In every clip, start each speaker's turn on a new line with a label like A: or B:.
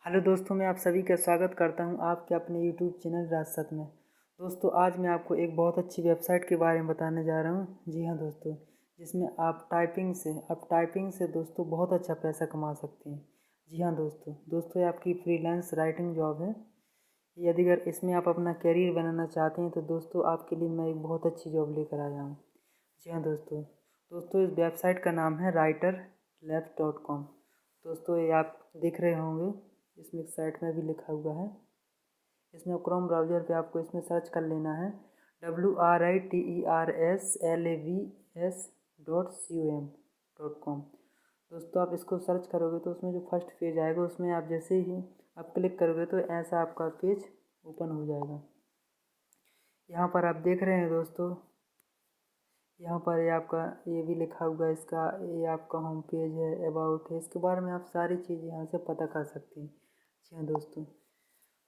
A: Hello दोस्तों, मैं आप सभी का स्वागत करता हूं आपके अपने यूट्यूब चैनल राजसत में। दोस्तों, आज मैं आपको एक बहुत अच्छी वेबसाइट के बारे में बताने जा रहा हूं। जी हाँ दोस्तों, जिसमें आप टाइपिंग से दोस्तों बहुत अच्छा पैसा कमा सकते हैं। जी हाँ दोस्तों ये आपकी फ्रीलांस राइटिंग जॉब है। यदि अगर इसमें आप अपना करियर बनाना चाहते हैं तो दोस्तों आपके लिए मैं एक बहुत अच्छी जॉब लेकर आया हूँ। जी हाँ दोस्तों इस वेबसाइट का नाम है writerlabs.com। दोस्तों ये आप देख रहे होंगे, इसमें साइट में भी लिखा हुआ है। इसमें क्रोम ब्राउज़र पे आपको इसमें सर्च कर लेना है writerlabs.com। दोस्तों आप इसको सर्च करोगे तो उसमें जो फर्स्ट पेज आएगा उसमें आप जैसे ही आप क्लिक करोगे तो ऐसा आपका पेज ओपन हो जाएगा। यहाँ पर आप देख रहे हैं दोस्तों, यहाँ पर ये भी लिखा हुआ है, ये आपका होम पेज है, अबाउट है। इसके बारे में आप सारी चीज़ यहाँ से पता कर सकते हैं। जी हाँ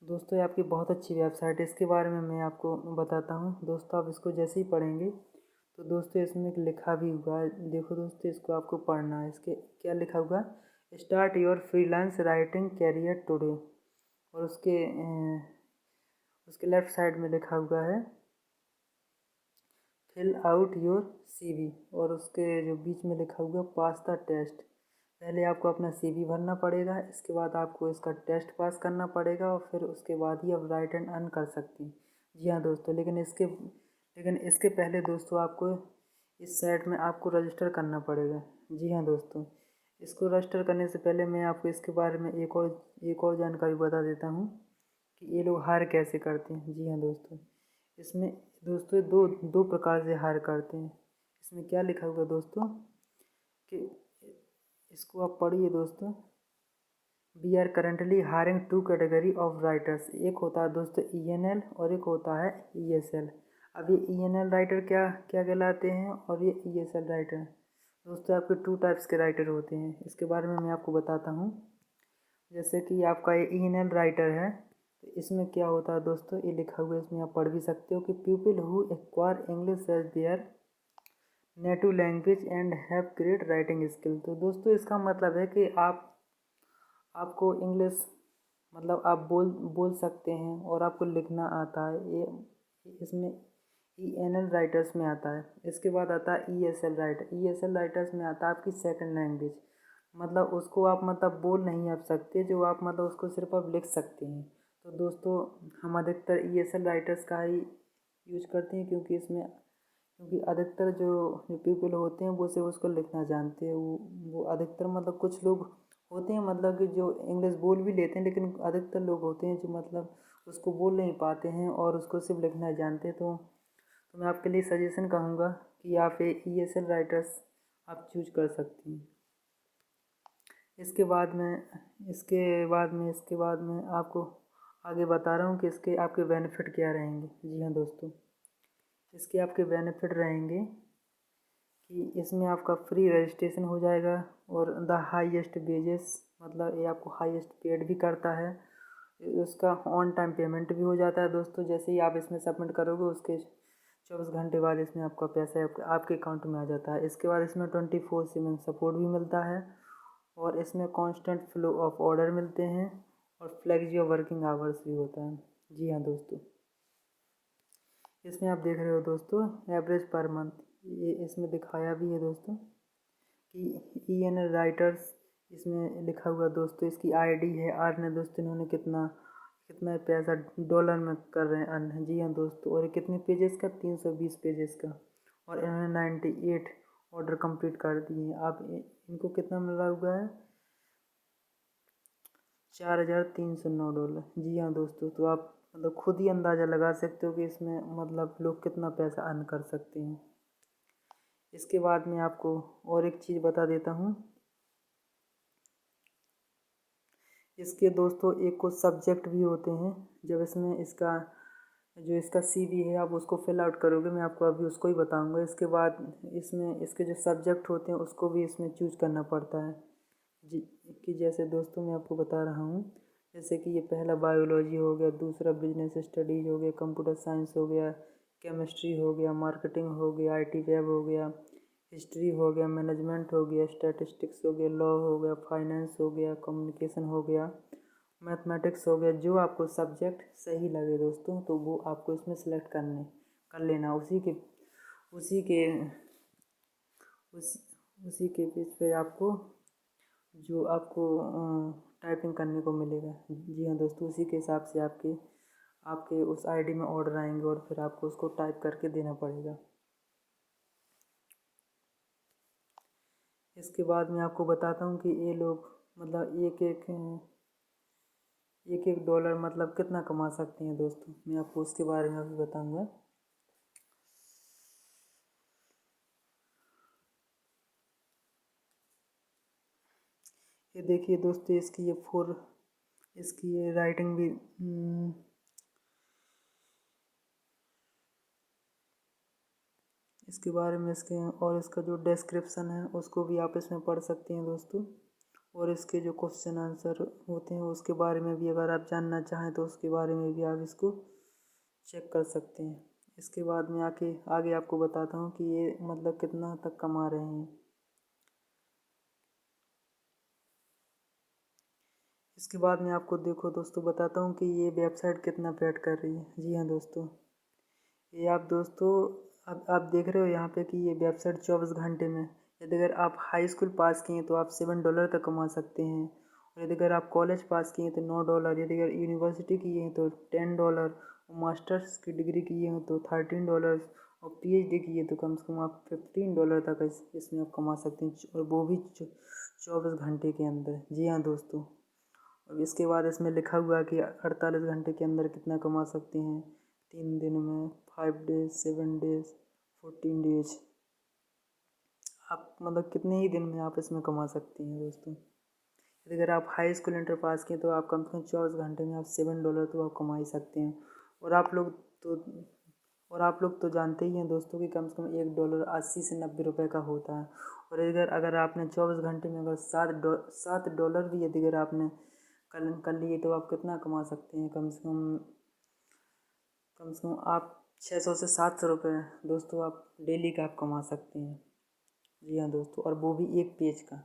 A: दोस्तों ये आपकी बहुत अच्छी वेबसाइट है। इसके बारे में मैं आपको बताता हूँ। दोस्तों आप इसको जैसे ही पढ़ेंगे तो दोस्तों इसमें एक लिखा भी हुआ है। देखो दोस्तों, इसको आपको पढ़ना है। इसके क्या लिखा हुआ है, start your freelance writing career today. और उसके लेफ्ट साइड में लिखा हुआ है फिल आउट योर सीवी। और उसके जो बीच में लिखा हुआ पास द टेस्ट। पहले आपको अपना सीवी भरना पड़ेगा, इसके बाद आपको इसका टेस्ट पास करना पड़ेगा और फिर उसके बाद ही आप राइट एंड अर्न कर सकती हैं। जी हाँ दोस्तों, लेकिन इसके पहले दोस्तों आपको इस साइट में आपको रजिस्टर करना पड़ेगा। जी हाँ दोस्तों, इसको रजिस्टर करने से पहले मैं आपको इसके बारे में एक और जानकारी बता देता हूँ कि ये लोग हायर कैसे करते हैं। जी हाँ इसमें दोस्तों दो दो प्रकार से हायर करते हैं। इसमें क्या लिखा हुआ दोस्तों कि इसको आप पढ़िए दोस्तों। We are currently hiring two category of writers. एक होता है दोस्तों ENL और एक होता है ESL। अब ये ENL राइटर क्या क्या कहलाते हैं और ये ESL राइटर। दोस्तों आपके 2 टाइप्स के राइटर होते हैं। इसके बारे में मैं आपको बताता हूँ। जैसे कि आपका ये ENL राइटर है तो इसमें क्या होता है दोस्तों, ये लिखा हुआ है, इसमें आप पढ़ भी सकते हो कि people who acquire English as their native language and have great writing skill. तो दोस्तों इसका मतलब है कि आपको इंग्लिश मतलब आप बोल सकते हैं और आपको लिखना आता है। ये इसमें ENL राइटर्स में आता है। इसके बाद आता है ESL राइटर। ESL राइटर्स में आता है आपकी सेकंड लैंग्वेज। मतलब उसको आप मतलब बोल नहीं आप सकते, जो आप मतलब उसको सिर्फ आप लिख सकते हैं। तो दोस्तों हम अधिकतर ESL राइटर्स का ही यूज करते हैं, क्योंकि अधिकतर जो पीपल होते हैं वो सिर्फ उसको लिखना जानते हैं। वो अधिकतर मतलब कुछ लोग होते हैं मतलब कि जो इंग्लिश बोल भी लेते हैं, लेकिन अधिकतर लोग होते हैं जो मतलब उसको बोल नहीं पाते हैं और उसको सिर्फ लिखना जानते हैं। तो मैं आपके लिए सजेशन कहूँगा कि आप ये ESL राइटर्स आप चूज कर सकते हैं। इसके बाद में आपको आगे बता रहा हूँ कि इसके आपके बेनिफिट क्या रहेंगे। जी हाँ दोस्तों, इसके आपके बेनिफिट रहेंगे कि इसमें आपका फ्री रजिस्ट्रेशन हो जाएगा और द हाईएस्ट वेजेस, मतलब ये आपको हाईएस्ट पेड भी करता है। उसका ऑन टाइम पेमेंट भी हो जाता है दोस्तों। जैसे ही आप इसमें सबमिट करोगे उसके 24 घंटे बाद इसमें आपका पैसा आपके अकाउंट में आ जाता है। इसके बाद इसमें 24/7 सपोर्ट भी मिलता है और इसमें कांस्टेंट फ्लो ऑफ ऑर्डर मिलते हैं और फ्लेक्सिबल वर्किंग आवर्स भी होता है। जी हाँ दोस्तों, इसमें आप देख रहे हो दोस्तों एवरेज पर मंथ, ये इसमें दिखाया भी है दोस्तों कि ENL राइटर्स इसमें लिखा हुआ दोस्तों। इसकी ID है अर्न है दोस्तों, इन्होंने कितना कितना पैसा डॉलर में कर रहे हैं अर्न। जी हाँ दोस्तों, और ये कितने पेजेस का, 320 पेजेस का। और इन्होंने 98 ऑर्डर कंप्लीट कर दिए हैं। आप इनको कितना मिल रहा हुआ है, $4,309। जी हाँ दोस्तों, तो आप मतलब खुद ही अंदाज़ा लगा सकते हो कि इसमें मतलब लोग कितना पैसा अर्न कर सकते हैं। इसके बाद में आपको और एक चीज़ बता देता हूँ। इसके दोस्तों एक कुछ सब्जेक्ट भी होते हैं। जब इसका CV है आप उसको फिल आउट करोगे, मैं आपको अभी उसको ही बताऊंगा। इसके बाद इसमें इसके जो सब्जेक्ट होते हैं उसको भी इसमें चूज करना पड़ता है। जी कि जैसे दोस्तों मैं आपको बता रहा हूँ, जैसे कि ये पहला बायोलॉजी हो गया, दूसरा बिजनेस स्टडीज हो गया, कंप्यूटर साइंस हो गया, केमिस्ट्री हो गया, मार्केटिंग हो गया, IT वेब हो गया, हिस्ट्री हो गया, मैनेजमेंट हो गया, स्टैटिस्टिक्स हो गया, लॉ हो गया, फाइनेंस हो गया, कम्युनिकेशन हो गया, मैथमेटिक्स हो गया, जो आपको सब्जेक्ट सही लगे दोस्तों तो वो आपको इसमें सेलेक्ट कर लेना। उसी के उसी उसी के बेस पे आपको जो आपको टाइपिंग करने को मिलेगा। जी हाँ दोस्तों, उसी के हिसाब से आपके आपके उस आईडी में ऑर्डर आएंगे और फिर आपको उसको टाइप करके देना पड़ेगा। इसके बाद मैं आपको बताता हूँ कि ये लोग मतलब एक एक डॉलर मतलब कितना कमा सकते हैं दोस्तों, मैं आपको उसके बारे में अभी बताऊँगा। ये देखिए दोस्तों, इसकी ये राइटिंग भी इसके बारे में इसके और इसका जो डिस्क्रिप्शन है उसको भी आप इसमें पढ़ सकते हैं दोस्तों। और इसके जो क्वेश्चन आंसर होते हैं उसके बारे में भी अगर आप जानना चाहें तो उसके बारे में भी आप इसको चेक कर सकते हैं। इसके बाद में आगे आपको बताता हूँ कि ये मतलब कितना तक कमा रहे हैं। इसके बाद में आपको देखो दोस्तों बताता हूँ कि ये वेबसाइट कितना पेड कर रही है। जी हाँ दोस्तों, ये आप दोस्तों अब आप देख रहे हो यहाँ पे कि ये वेबसाइट 24 घंटे में, यदि अगर आप हाई स्कूल पास किए हैं तो आप $7 तक कमा सकते हैं। और यदि अगर आप कॉलेज पास किए हैं तो $9, यदि अगर यूनिवर्सिटी किए हैं तो $10, और मास्टर्स की डिग्री किए हैं तो $13, और पीएचडी किए तो कम से कम आप $15 तक इसमें आप कमा सकते हैं, और वो भी 24 घंटे के अंदर। जी हाँ दोस्तों, अब इसके बाद इसमें लिखा हुआ है कि 48 घंटे के अंदर कितना कमा सकते हैं, 3 दिन में, 5 डेज, 7 डेज, 14 डेज, आप मतलब कितने ही दिन में आप इसमें कमा सकते हैं दोस्तों। यदि अगर आप हाई स्कूल इंटर पास किए तो आप कम से कम 24 घंटे में आप $7 तो आप कमा ही सकते हैं। और तो आप लोग तो जानते ही हैं दोस्तों कि कम से कम $1 80 से 90 रुपए का होता है। और अगर आपने 24 घंटे में अगर $7 भी यदि अगर आपने कर लिए तो आप कितना कमा सकते हैं, कम से कम आप 600 से 700 रुपये दोस्तों आप डेली का आप कमा सकते हैं। जी हाँ दोस्तों, और वो भी एक पेज का,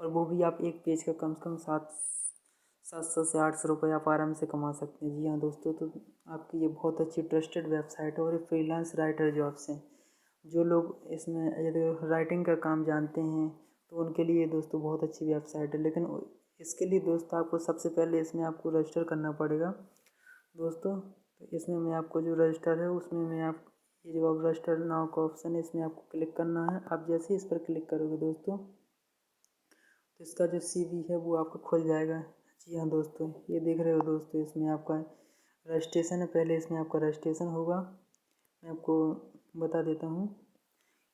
A: और वो भी आप एक पेज का कम से कम 700 से 800 रुपये आप आराम से कमा सकते हैं। जी हाँ दोस्तों, तो आपकी ये बहुत अच्छी ट्रस्टेड वेबसाइट है। और ये फ्रीलांस राइटर जॉब्स हैं, जो लोग इसमें यदि राइटिंग का काम जानते हैं तो उनके लिए दोस्तों बहुत अच्छी वेबसाइट है। लेकिन इसके लिए दोस्तों आपको सबसे पहले इसमें आपको रजिस्टर करना पड़ेगा दोस्तों। तो इसमें मैं आपको जो रजिस्टर है उसमें मैं आप ये जो अब रजिस्टर नाउ का ऑप्शन है इसमें आपको क्लिक करना है। आप जैसे ही इस पर क्लिक करोगे दोस्तों तो इसका जो सीवी है वो आपका खुल जाएगा। जी हाँ दोस्तों, ये देख रहे हो दोस्तों, इसमें आपका रजिस्ट्रेशन है, पहले इसमें आपका रजिस्ट्रेशन होगा। मैं आपको बता देता हूँ,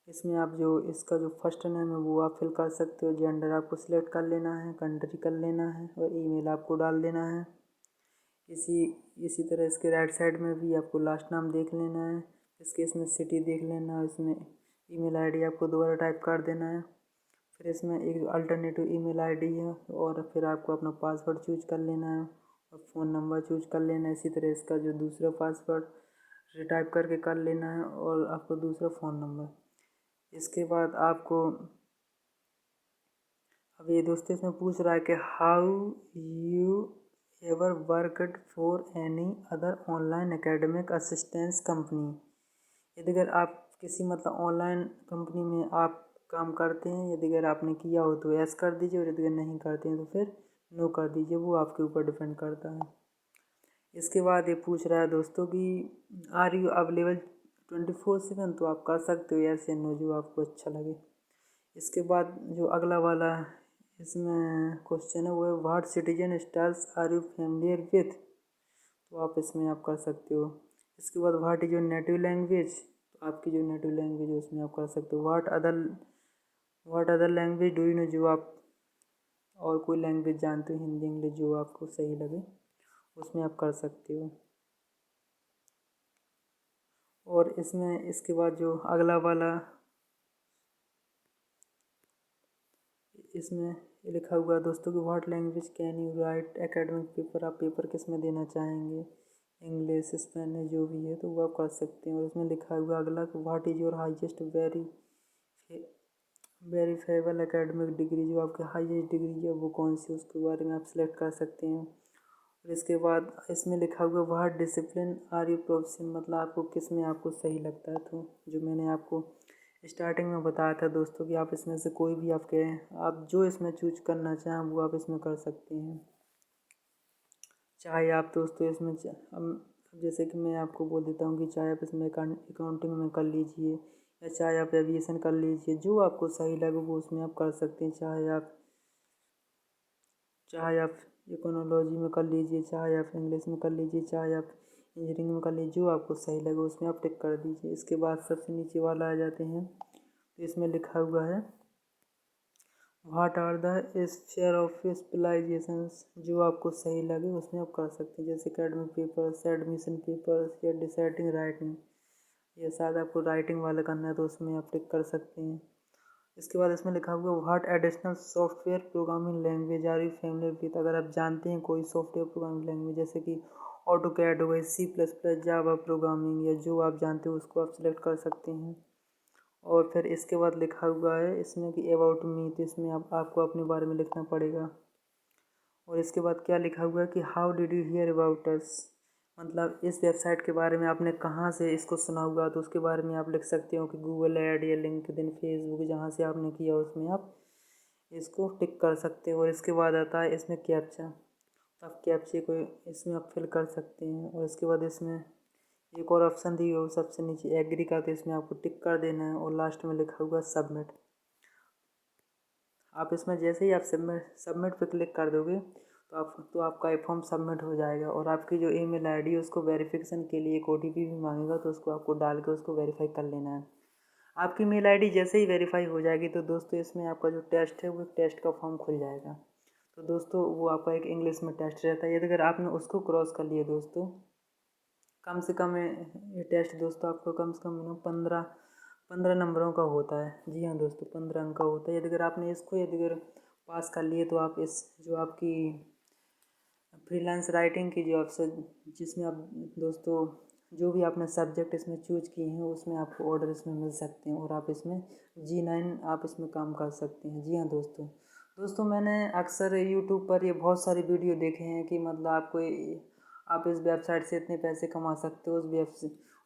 A: इसमें आप जो इसका जो फर्स्ट नेम है वो आप फिल कर सकते हो, जेंडर आपको सिलेक्ट कर लेना है, कंट्री कर लेना है, और ईमेल आपको डाल देना है। इसी इसी तरह इसके राइट साइड में भी आपको लास्ट नाम देख लेना है, इसमें सिटी देख लेना है, इसमें ईमेल आईडी आपको दोबारा टाइप कर देना है। फिर इसमें एक अल्टरनेटिव ईमेल आईडी है, और फिर आपको अपना पासवर्ड चूज कर लेना है और फ़ोन नंबर चूज कर लेना है। इसी तरह इसका जो दूसरा पासवर्ड रिटाइप करके कर लेना है, और आपको दूसरा फ़ोन नंबर। इसके बाद आपको अब ये दोस्तों इसमें पूछ रहा है कि how you ever worked for any other online academic assistance company. यदि अगर आप किसी मतलब ऑनलाइन कंपनी में आप काम करते हैं, यदि अगर आपने किया हो तो यस कर दीजिए, और यदि अगर नहीं करते हैं तो फिर नो कर दीजिए, वो आपके ऊपर डिपेंड करता है। इसके बाद ये पूछ रहा है दोस्तों कि आर यू अवेलेबल 24/7, तो आप कर सकते हो यस या नो, जो आपको अच्छा लगे। इसके बाद जो अगला वाला इसमें क्वेश्चन है वो है what citizen styles are you familiar with, तो आप इसमें आप कर सकते हो। इसके बाद what is your native language, तो आपकी जो नेटिव लैंग्वेज है उसमें आप कर सकते हो। What other language do you know, जो आप और कोई लैंग्वेज जानते हो, हिंदी इंग्लिश जो आपको सही लगे उसमें आप कर सकते हो। और इसमें इसके बाद जो अगला वाला इसमें लिखा हुआ है दोस्तों कि what language can you right academic paper, आप पेपर किस में देना चाहेंगे, इंग्लिश, स्पेनिश, जो भी है तो वो आप कर सकते हैं। और इसमें लिखा हुआ अगला कि what is your highest verifiable academic degree, जो आपकी हाईएस्ट डिग्री है वो कौन सी, उसके बारे में आप सिलेक्ट कर सकते हैं। फिर इसके बाद इसमें लिखा हुआ what discipline are you profession, मतलब आपको किस में आपको सही लगता है। तो जो मैंने आपको स्टार्टिंग में बताया था दोस्तों कि आप इसमें से कोई भी आप जो इसमें चूज करना चाहें वो आप इसमें कर सकते हैं। चाहे आप दोस्तों इसमें अब जैसे कि मैं आपको बोल देता हूँ कि चाहे आप इसमें अकाउंटिंग में कर लीजिए या चाहे आप एविएशन कर लीजिए, जो आपको सही लगे वो उसमें आप कर सकते हैं। चाहे आप इकोनोलॉजी में कर लीजिए, चाहे आप इंग्लिश में कर लीजिए, चाहे आप इंजीनियरिंग में कर लीजिए, जो आपको सही लगे उसमें आप टिक कर दीजिए। इसके बाद सबसे नीचे वाला आ जाते हैं तो इसमें लिखा हुआ है what are the sphere of specializations, जो आपको सही लगे उसमें आप कर सकते हैं। जैसे एकेडमिक पेपर्स, एडमिशन पेपर्स या डिसाइडिंग राइटिंग, या शायद आपको राइटिंग वाला करना है तो उसमें आप टिक कर सकते हैं। इसके बाद इसमें लिखा हुआ what additional software programming language are you familiar with, अगर आप जानते हैं कोई सॉफ्टवेयर प्रोग्रामिंग लैंग्वेज जैसे कि ऑटोकैड हो गई, C++, जावा प्रोग्रामिंग, या जो आप जानते हो उसको आप सिलेक्ट कर सकते हैं। और फिर इसके बाद लिखा हुआ है इसमें कि अबाउट मी, तो इसमें आपको अपने बारे में लिखना पड़ेगा। और इसके बाद क्या लिखा हुआ है कि how did you here about us, मतलब इस वेबसाइट के बारे में आपने कहाँ से इसको सुना हुआ, तो उसके बारे में आप लिख सकते हो कि गूगल ऐड या लिंक्डइन, फेसबुक, जहाँ से आपने किया उसमें आप इसको टिक कर सकते हो। और इसके बाद आता है इसमें कैप्चा, तो आप कैप्चे को इसमें आप फिल कर सकते हैं। और इसके बाद इसमें एक और ऑप्शन दी हो सबसे नीचे एग्री का, तो इसमें आपको टिक कर देना है। और लास्ट में लिखा हुआ सबमिट, आप इसमें जैसे ही आप सबमिट पे क्लिक कर दोगे तो आपका ये फॉर्म सबमिट हो जाएगा। और आपकी जो ईमेल आईडी है उसको वेरिफिकेशन के लिए एक OTP भी मांगेगा, तो उसको आपको डाल के उसको वेरीफाई कर लेना है। आपकी मेल आईडी जैसे ही वेरीफाई हो जाएगी तो दोस्तों इसमें आपका जो टेस्ट है वो टेस्ट का फॉर्म खुल जाएगा। तो दोस्तों वो आपका एक इंग्लिश में टेस्ट रहता है, यदि अगर आपने उसको क्रॉस कर लिया दोस्तों, कम से कम ये टेस्ट दोस्तों आपको कम से कम मिनिमम 15 नंबरों का होता है। जी हाँ दोस्तों, 15 अंक का होता है। यदि अगर आपने इसको यदि अगर पास कर लिए तो आप इस जो आपकी फ्रीलांस राइटिंग की जो आपसे जिसमें आप दोस्तों जो भी आपने सब्जेक्ट इसमें चूज किए हैं उसमें आपको ऑर्डर इसमें मिल सकते हैं, और आप इसमें G9 आप इसमें काम कर सकते हैं। जी हाँ दोस्तों मैंने अक्सर यूट्यूब पर ये बहुत सारी वीडियो देखे हैं कि मतलब आप इस वेबसाइट से इतने पैसे कमा सकते हो,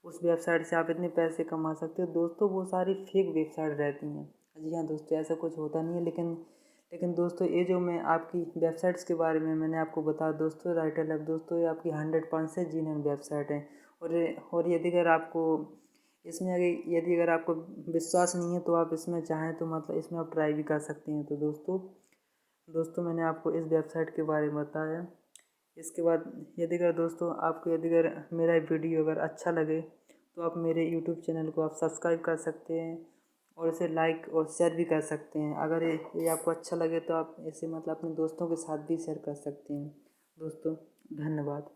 A: उस वेबसाइट से आप इतने पैसे कमा सकते हो। दोस्तों वो सारी फेक वेबसाइट रहती हैं। जी हाँ दोस्तों, ऐसा कुछ होता नहीं है। लेकिन दोस्तों ये जो मैं आपकी वेबसाइट्स के बारे में मैंने आपको बताया दोस्तों, राइटर लैब दोस्तों ये आपकी 100% G9 वेबसाइट है। और यदि अगर आपको विश्वास नहीं है तो आप इसमें चाहें तो मतलब इसमें आप ट्राई भी कर सकते हैं। तो दोस्तों मैंने आपको इस वेबसाइट के बारे में बताया। इसके बाद यदि अगर मेरा वीडियो अगर अच्छा लगे तो आप मेरे यूट्यूब चैनल को आप सब्सक्राइब कर सकते हैं और इसे लाइक और शेयर भी कर सकते हैं। अगर ये आपको अच्छा लगे तो आप इसे मतलब अपने दोस्तों के साथ भी शेयर कर सकते हैं। दोस्तों धन्यवाद।